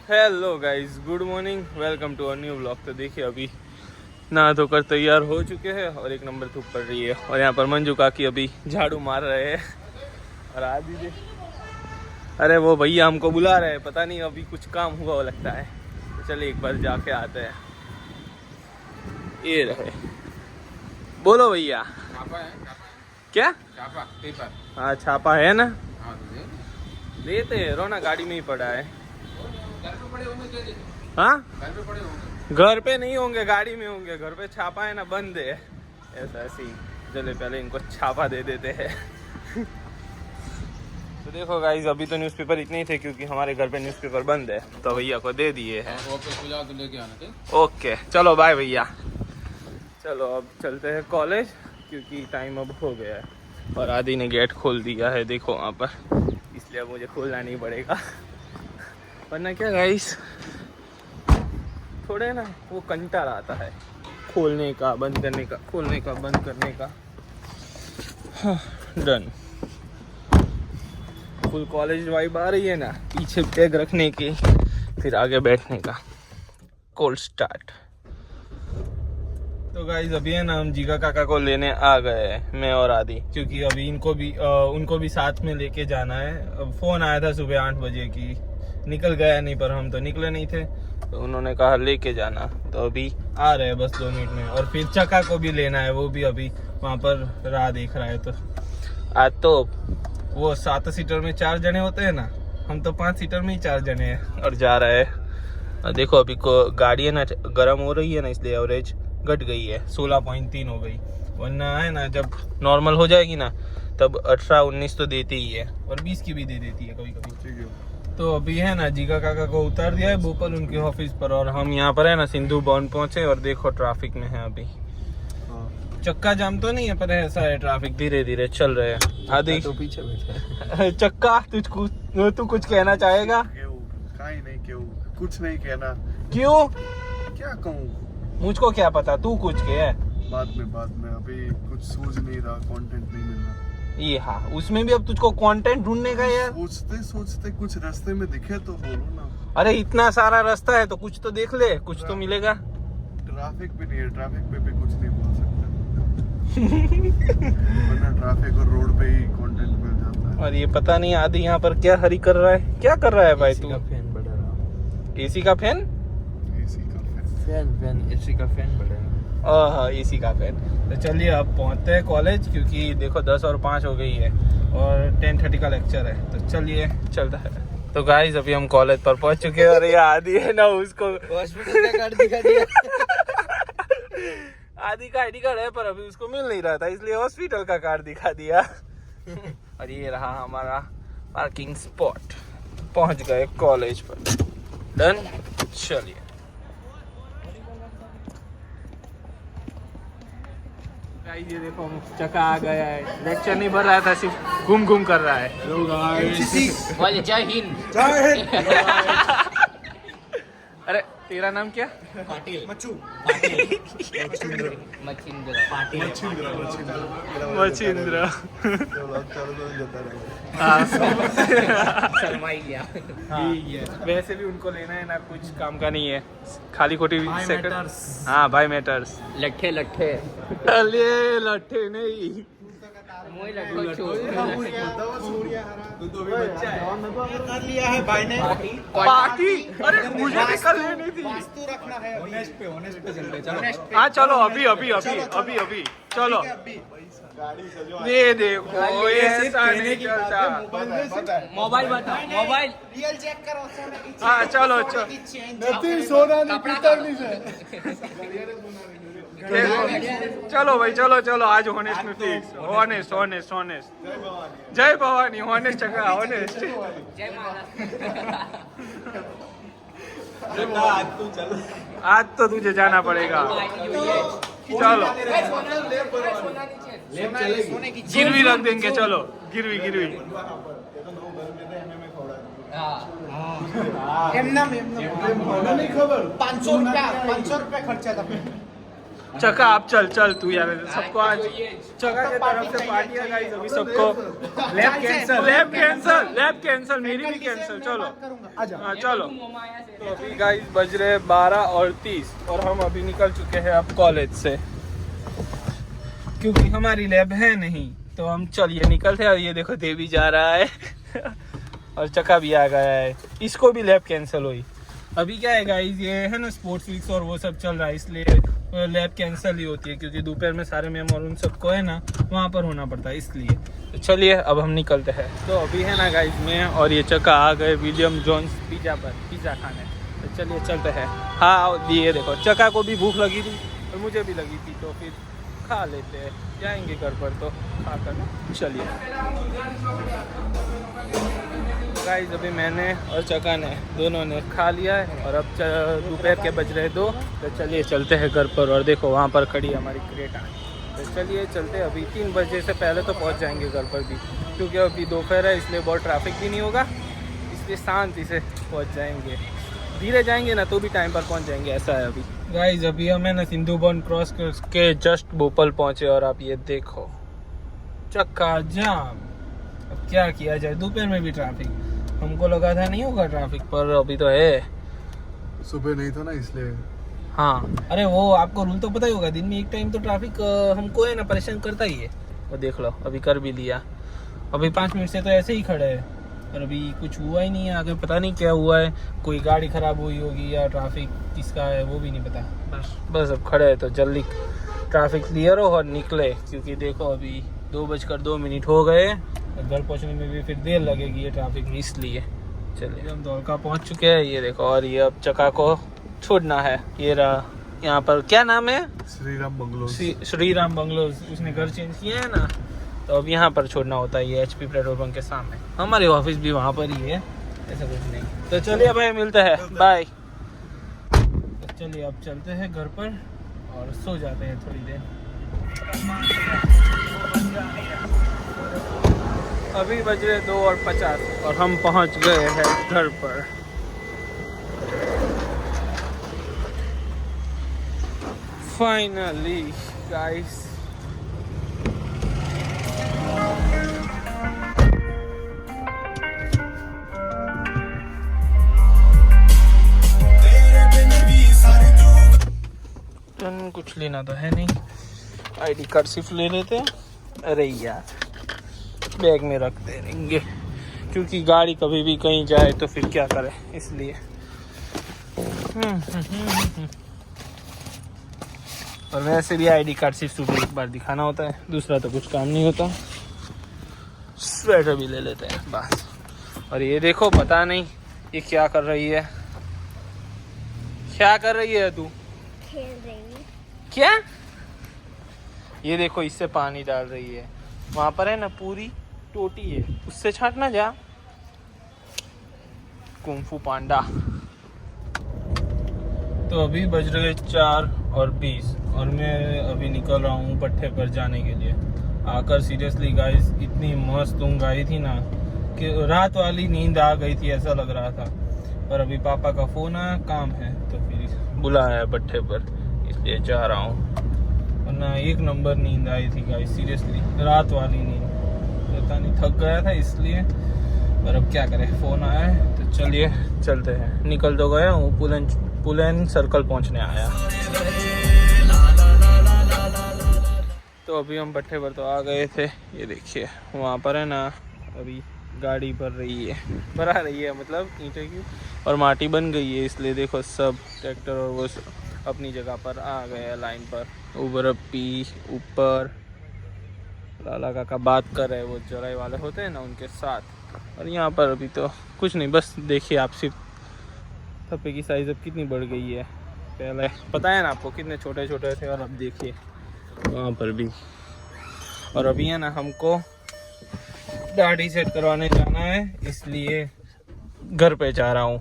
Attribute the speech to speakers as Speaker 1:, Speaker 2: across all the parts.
Speaker 1: Hello guys, good morning, welcome to a new blog. तो देखिए अभी नहा धोकर तैयार हो चुके हैं और एक नंबर धूप पड़ रही है और यहाँ पर मंजू काकी अभी झाड़ू मार रहे हैं और आदि जी, अरे वो भैया हमको बुला रहे हैं, पता नहीं अभी कुछ काम हुआ लगता है। तो चलिए एक बार जाके आते हैं। ये रहे, बोलो भैया।
Speaker 2: छापा है,
Speaker 1: क्या
Speaker 2: छापा पेपर।
Speaker 1: हाँ छापा है ना,
Speaker 2: हाँ तो
Speaker 1: लेते हैं, रोना गाड़ी में ही पड़ा है।
Speaker 2: घर पे पड़े होंगे, दे दे।
Speaker 1: हाँ
Speaker 2: घर पे पड़े होंगे।
Speaker 1: घर पे नहीं होंगे, गाड़ी में होंगे। घर पे छापा है ना, बंद है ऐसा ऐसी। चले पहले इनको छापा दे देते हैं। तो देखो गाइस, अभी तो न्यूज़पेपर इतने ही थे क्योंकि हमारे घर पे न्यूज़पेपर बंद है, तो भैया को दे दिए हैं।
Speaker 2: वापस पूजा तो लेके आना थे।
Speaker 1: ओके चलो बाय भैया। चलो अब चलते हैं कॉलेज क्योंकि टाइम अब हो गया है और आदि ने गेट खोल दिया है, देखो वहाँ पर, इसलिए अब मुझे खोलना नहीं पड़ेगा। वरना क्या गाइस, थोड़े ना वो कंटाल आता है खोलने का, बंद करने का, खोलने का, बंद करने का। हाँ डन। फुल कॉलेज वाइब आ रही है ना, पीछे बैग रखने की, फिर आगे बैठने का। Cold start. तो गाइस अभी है ना, हम जीगा काका को लेने आ गए हैं, मैं और आदि, क्योंकि अभी उनको भी साथ में लेके जाना है। अब फ़ोन आया था सुबह 8 बजे की, निकल गया नहीं, पर हम तो निकले नहीं थे, तो उन्होंने कहा लेके जाना, तो अभी आ रहे हैं बस 2 मिनट में। और फिर चक्का को भी लेना है, वो भी अभी वहाँ पर राह देख रहा है। तो आज तो वो 7 सीटर में 4 जने होते हैं ना, हम तो 5 सीटर में ही 4 जने हैं और जा रहे हैं। देखो अभी को गाड़ी है ना गर्म हो रही है ना, इसलिए एवरेज घट गई है, 16.3 हो गई। वरना है ना, जब नॉर्मल हो जाएगी ना तब 18-19 तो देती ही है और 20 की भी दे देती है कभी कभी। तो अभी है ना, जीगा काका को उतार दिया है भोपाल उनके ऑफिस पर, और हम यहाँ पर है ना सिंधु भवन पहुंचे और देखो ट्रैफिक में है अभी। चक्का जाम तो नहीं है, पर ऐसा है ट्रैफिक, धीरे धीरे चल रहे हैं। आदि
Speaker 3: तो पीछे बैठा है।
Speaker 1: चक्का तू कुछ कहना चाहेगा?
Speaker 3: कुछ नहीं कहना।
Speaker 1: क्यों?
Speaker 3: क्या कहूँ,
Speaker 1: मुझको क्या पता, तू कुछ कह।
Speaker 3: बाद में अभी कुछ सूझ नहीं रहा, कंटेंट नहीं मिल रहा।
Speaker 1: ये हाँ, उसमें भी अब तुझको कंटेंट ढूंढने का यार।
Speaker 3: सोचते कुछ रास्ते में दिखे तो बोलो ना।
Speaker 1: अरे इतना सारा रास्ता है तो कुछ तो देख ले, कुछ तो मिलेगा।
Speaker 3: ट्रैफिक भी नहीं है, ट्रैफिक पे भी कुछ नहीं बोल सकते। वरना ट्रैफिक और रोड पे ही कंटेंट मिल जाता है।
Speaker 1: और ये पता नहीं आदि यहाँ पर क्या हरी कर रहा है, क्या कर रहा है भाई तू?
Speaker 3: फैन बढ़ा रहा।
Speaker 1: एसी का फैन?
Speaker 3: एसी का फैन बढ़ा रहा।
Speaker 1: हाँ एसी का फैन। तो चलिए अब पहुँचते हैं कॉलेज, क्योंकि देखो 10 और 5 हो गई है और 10:30 का लेक्चर है। तो चलिए चलता है। तो गाइस अभी हम कॉलेज पर पहुंच चुके हैं और ये आदि है ना, उसको
Speaker 3: हॉस्पिटल का कार्ड दिखा दिया।
Speaker 1: आदि का आईडी कार्ड है पर अभी उसको मिल नहीं रहा था, इसलिए हॉस्पिटल का कार्ड दिखा दिया। और ये रहा हमारा पार्किंग स्पॉट, पहुंच गए कॉलेज पर। डन। चलिए गाइस ये देखो चक्का आ गया है, लेक्चर नहीं भर रहा था, सिर्फ घूम घूम कर रहा है।
Speaker 2: जय हिंद।
Speaker 1: अरे तेरा नाम क्या?
Speaker 2: पाटिल।
Speaker 1: मच्छिंद्र। वैसे भी उनको लेना है ना, कुछ काम का नहीं है, खाली खोटी सेकंड। हाँ भाई मैटर्स।
Speaker 2: लट्ठे लट्ठे
Speaker 1: अरे लट्ठे नहीं, पार्टी। अरे मुझे भी कर लेनी थी। हाँ चलो अभी अभी अभी अभी अभी चलो। ये देखो ऐसा नहीं चलता।
Speaker 2: मोबाइल बता, मोबाइल
Speaker 4: रियल चेक करो।
Speaker 1: हाँ चलो चलो भाई, चलो चलो आज होनेस्ट में फिक्स। Honest honest honest. जय भवानी। होनेस्ट चक्का होनेस्ट। आज तो तुझे जाना पड़ेगा। चलो गिरवी रख देंगे, चलो गिरवी गिरवी।
Speaker 4: एमना 500 रुपया खर्चा था।
Speaker 1: चका आप चल चल तू यार, सबको आज चका के तरफ से पार्टी है गाइस, अभी सबको लैब कैंसल मेरी भी कैंसल। चलो हाँ चलो। तो अभी गाइस बज रहे 12:30 और हम अभी निकल चुके हैं अब कॉलेज से, क्योंकि हमारी लैब है नहीं। तो हम चलिए निकलते हैं। और ये देखो देवी जा रहा है और चका भी आ गया है, इसको भी लैब कैंसिल हुई। अभी क्या है गाइस, ये है ना स्पोर्ट्स वीक्स और वो सब चल रहा है, इसलिए लैब कैंसिल ही होती है, क्योंकि दोपहर में सारे मैम और उन सबको है ना वहाँ पर होना पड़ता है, इसलिए। तो चलिए अब हम निकलते हैं। तो अभी है ना गाइस मैं और ये चका आ गए विलियम जोन्स पिज़्ज़ा खाने। तो चलिए चलते हैं। हाँ ये देखो चका को भी भूख लगी थी और मुझे भी लगी थी, तो फिर खा लेते हैं, जाएंगे घर पर तो खा कर। चलिए गाइस अभी मैंने और चका ने दोनों ने खा लिया है और अब दोपहर के बज रहे 2। तो चलिए चलते हैं घर पर। और देखो वहाँ पर खड़ी है हमारी क्रेटा। तो चलिए चलते हैं। अभी 3 बजे से पहले तो पहुँच जाएंगे घर पर भी, क्योंकि अभी दोपहर है इसलिए बहुत ट्रैफिक भी नहीं होगा, इसलिए शांति से पहुँच जाएंगे। धीरे जाएंगे ना तो भी टाइम पर पहुँच जाएंगे, ऐसा है अभी। गाइस अभी हमें ना सिंधु बन क्रॉस करके जस्ट भोपाल पहुँचे और आप ये देखो चक्का जाम। अब क्या किया जाए, दोपहर में भी ट्रैफिक। हमको लगा था नहीं होगा ट्रैफिक, पर अभी तो है।
Speaker 3: सुबह नहीं था ना इसलिए।
Speaker 1: हाँ अरे वो आपको रूल तो पता ही होगा, दिन में एक टाइम तो ट्रैफिक हमको है ना परेशान करता ही है। वो देख लो अभी कर भी लिया। अभी 5 मिनट से तो ऐसे ही खड़े हैं और अभी कुछ हुआ ही नहीं है आगे, पता नहीं क्या हुआ है, कोई गाड़ी खराब हुई होगी या ट्रैफिक किसका है वो भी नहीं पता। बस अब खड़े हैं तो जल्दी ट्रैफिक क्लियर हो और निकले, क्योंकि देखो अभी 2:02 हो गए और घर पहुंचने में भी फिर देर लगेगी ये ट्रैफिक में, इसलिए। चलिए हम धौलका पहुंच चुके हैं, ये देखो। और ये अब चका को छोड़ना है। ये रहा, यहाँ पर क्या नाम है,
Speaker 3: श्रीराम बंगलोज।
Speaker 1: श्रीराम बंगलोज। उसने घर चेंज किया है ना, तो अब यहाँ पर छोड़ना होता है, ये HP पेट्रोल पंप के सामने। हमारे ऑफिस भी वहाँ पर ही है, ऐसा कुछ नहीं। तो चलिए भाई मिलते हैं, बाय। तो चलिए अब चलते हैं घर पर और सो जाते हैं थोड़ी देर। अभी बज रहे 2:50 और हम पहुँच गए हैं घर पर। फाइनली गाइस कुछ लेना तो है नहीं, ID कार्ड सिर्फ ले लेते हैं। अरे यार बैग में रख दे देंगे, क्योंकि गाड़ी कभी भी कहीं जाए तो फिर क्या करे, इसलिए। और वैसे भी ID कार्ड सिर्फ सुबह एक बार दिखाना होता है, दूसरा तो कुछ काम नहीं होता। स्वेटर भी ले लेते हैं बस। और ये देखो पता नहीं ये क्या कर रही है, क्या कर रही है तू?
Speaker 5: खेल रही है।
Speaker 1: क्या? ये देखो इससे पानी डाल रही है, वहां पर है ना पूरी टोटी है, उससे छाटना जा। कुंफू पांडा। तो अभी बज रहे 4:20 और मैं अभी निकल रहा हूँ पट्टे पर जाने के लिए। आकर सीरियसली गाइस इतनी मस्त ऊँघ आई थी ना कि रात वाली नींद आ गई थी, ऐसा लग रहा था। पर अभी पापा का फोन आया, काम है तो फिर बुलाया पट्टे पर, इसलिए जा रहा हूँ। वरना एक नंबर नींद आई थी गाइस, सीरियसली रात वाली नींद। पता नहीं थक गया था इसलिए, पर अब क्या करें, फोन आया है। तो चलिए चलते हैं। निकल तो गया हूँ, पुलन सर्कल पहुँचने आया। तो अभी हम भट्टे पर तो आ गए थे, ये देखिए वहाँ पर है ना अभी गाड़ी भर रही है मतलब ईंटे की, और माटी बन गई है, इसलिए देखो सब ट्रैक्टर और वो अपनी जगह पर आ गए हैं लाइन पर। ऊपर ऊपर लाला काका बात कर रहे हैं, वो चौराहे वाले होते हैं ना उनके साथ। और यहाँ पर अभी तो कुछ नहीं, बस देखिए आप सिर्फ थप्पे की साइज़ अब कितनी बढ़ गई है। पहले पता है ना आपको कितने छोटे छोटे थे, और अब देखिए वहाँ पर भी। और अभी है ना हमको दाढ़ी सेट करवाने जाना है, इसलिए घर पे जा रहा हूँ,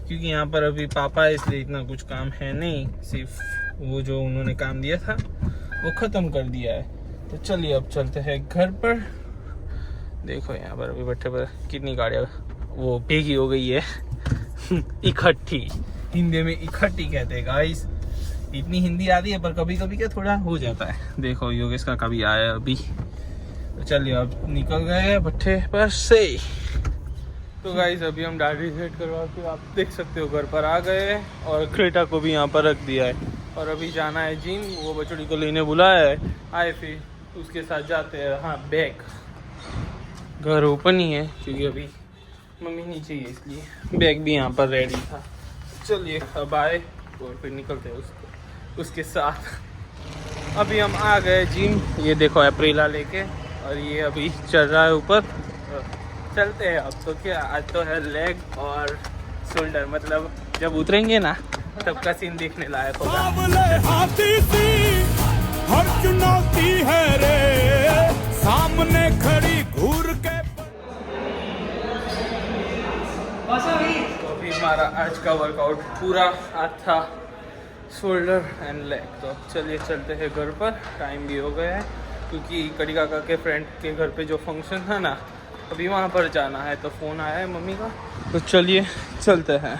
Speaker 1: क्योंकि यहाँ पर अभी पापा है इसलिए इतना कुछ काम है नहीं, सिर्फ वो जो उन्होंने काम दिया था वो ख़त्म कर दिया है। तो चलिए अब चलते हैं घर पर। देखो यहाँ पर अभी भट्टे पर कितनी गाड़ियाँ वो भीगी हो गई है इकट्ठी, हिंदी में इकट्ठी कहते हैं गाइस। इतनी हिंदी आती है पर कभी कभी क्या थोड़ा हो जाता है। देखो योगेश का कभी आया अभी, तो चलिए अब निकल गए भट्ठे पर से। तो गाइस अभी हम दाढ़ी सेट करवा के आप देख सकते हो घर पर आ गए और क्रेटा को भी यहाँ पर रख दिया है और अभी जाना है जिम। वो बछड़ी को लेने बुलाया है, आए फिर उसके साथ जाते हैं। हाँ बैग, घर ओपन ही है क्योंकि अभी मम्मी नीचे ही है इसलिए बैग भी यहाँ पर रेडी था। चलिए अब आए और फिर निकलते हैं उसके साथ। अभी हम आ गए जिम, ये देखो अप्रेला लेके और ये अभी चल रहा है ऊपर। चलते हैं अब। तो क्या आज तो है लेग और शोल्डर, मतलब जब उतरेंगे ना तब का सीन देखने लायक होगा।
Speaker 5: हर चुनौती है रे सामने खड़ी घूर के।
Speaker 1: तो अभी हमारा आज का वर्कआउट पूरा आज था शोल्डर एंड लेग। तो चलिए चलते हैं घर पर, टाइम भी हो गया है क्योंकि कड़ी काका के फ्रेंड के घर पे जो फंक्शन था ना अभी वहाँ पर जाना है। तो फ़ोन आया है मम्मी का, तो चलिए चलते हैं।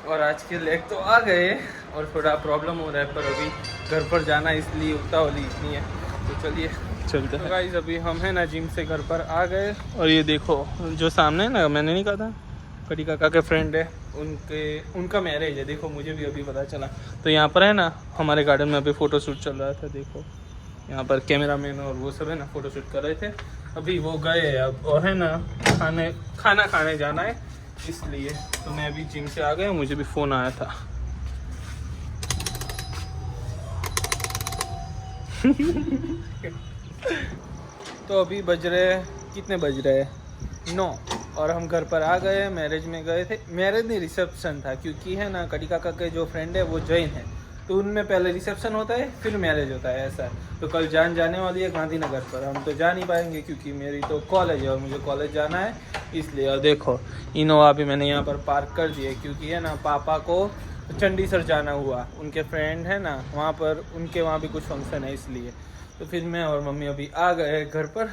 Speaker 1: और आज के लेग तो आ गए और थोड़ा प्रॉब्लम हो रहा है पर अभी घर पर जाना इसलिए उतावली इतनी है। तो चलिए चलते हैं। गाइस अभी हम है ना जिम से घर पर आ गए और ये देखो जो सामने है ना, मैंने नहीं कहा था कड़ी काका के फ्रेंड है, उनका मैरिज है। देखो मुझे भी अभी पता चला। तो यहाँ पर है ना हमारे गार्डन में अभी फ़ोटो शूट चल रहा था। देखो यहाँ पर कैमरामैन और वो सब है ना फ़ोटो शूट कर रहे थे। अभी वो गए अब और है ना खाना खाने जाना है इसलिए। तो मैं अभी जिम से आ गया, मुझे भी फ़ोन आया था। तो अभी बज रहे, कितने बज रहे हैं 9 और हम घर पर आ गए। मैरिज में गए थे, मैरिज नहीं रिसेप्शन था क्योंकि है ना कड़ी काका के जो फ्रेंड है वो जैन है, तो उनमें पहले रिसेप्शन होता है फिर मैरिज होता है, ऐसा है। तो कल जान जाने वाली है गांधीनगर पर, हम तो जा नहीं पाएंगे क्योंकि मेरी तो कॉलेज है और मुझे कॉलेज जाना है इसलिए। और देखो इनोवा भी मैंने यहाँ पर पार्क कर दी है क्योंकि है ना पापा को चंडीसर जाना हुआ, उनके फ्रेंड है ना वहाँ पर, उनके वहाँ भी कुछ फंक्शन है इसलिए। तो फिर मैं और मम्मी अभी आ गए घर पर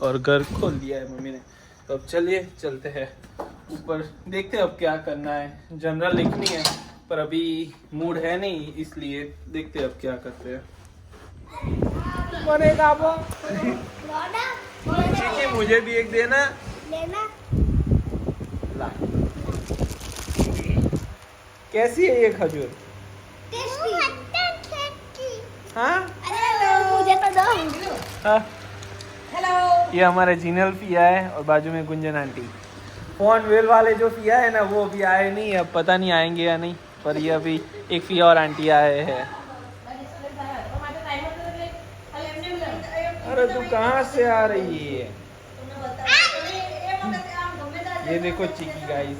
Speaker 1: और घर खोल दिया है मम्मी ने। तो अब चलिए चलते हैं ऊपर, देखते हैं अब क्या करना है। जनरल लिखनी है पर अभी मूड है नहीं इसलिए देखते हैं अब क्या करते हैं। ठीक है मुझे भी एक देना ला। कैसी है ये खजूर? हाँ
Speaker 6: मुझे तो दो।
Speaker 1: हाँ ये हमारे जिनल पिया है और बाजू में गुंजन आंटी। फोन वेल वाले जो पिया है ना वो अभी आए नहीं, अब पता नहीं आएंगे या नहीं, पर ये अभी एक पिया और आंटी आए हैं। अरे तू कहाँ से आ रही है? ये देखो चिकी गाइस।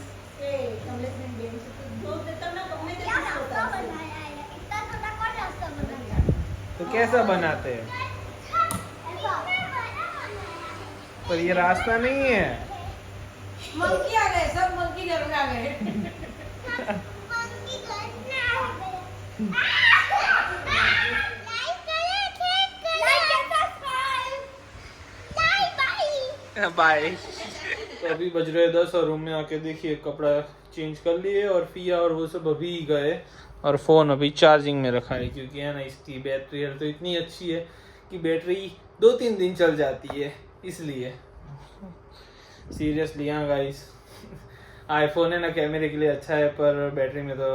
Speaker 1: तो कैसा बनाते हैं? पर ये रास्ता नहीं है।
Speaker 4: मंकी आ गए, सब मंकी घर में आ गए।
Speaker 1: बाय। तो अभी बज रहे 10 और रूम में आके देखिए कपड़ा चेंज कर लिए और फिया और वो सब अभी गए और फ़ोन अभी चार्जिंग में रखा है क्योंकि है ना इसकी बैटरी तो इतनी अच्छी है कि बैटरी 2-3 दिन चल जाती है इसलिए। सीरियसली हाँ गाइस, आईफोन है ना कैमरे के लिए अच्छा है पर बैटरी में तो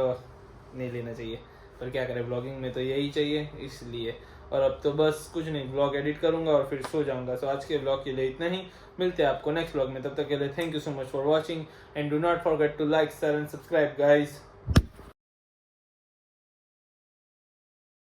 Speaker 1: नहीं लेना चाहिए, पर क्या करें ब्लॉगिंग में तो यही चाहिए इसलिए। और अब तो बस कुछ नहीं, ब्लॉग एडिट करूंगा और फिर सो जाऊंगा। सो आज के ब्लॉग के लिए इतना ही, मिलते हैं आपको नेक्स्ट ब्लॉग में। तब तक के लिए thank you so much for watching and do not forget to like share and subscribe guys.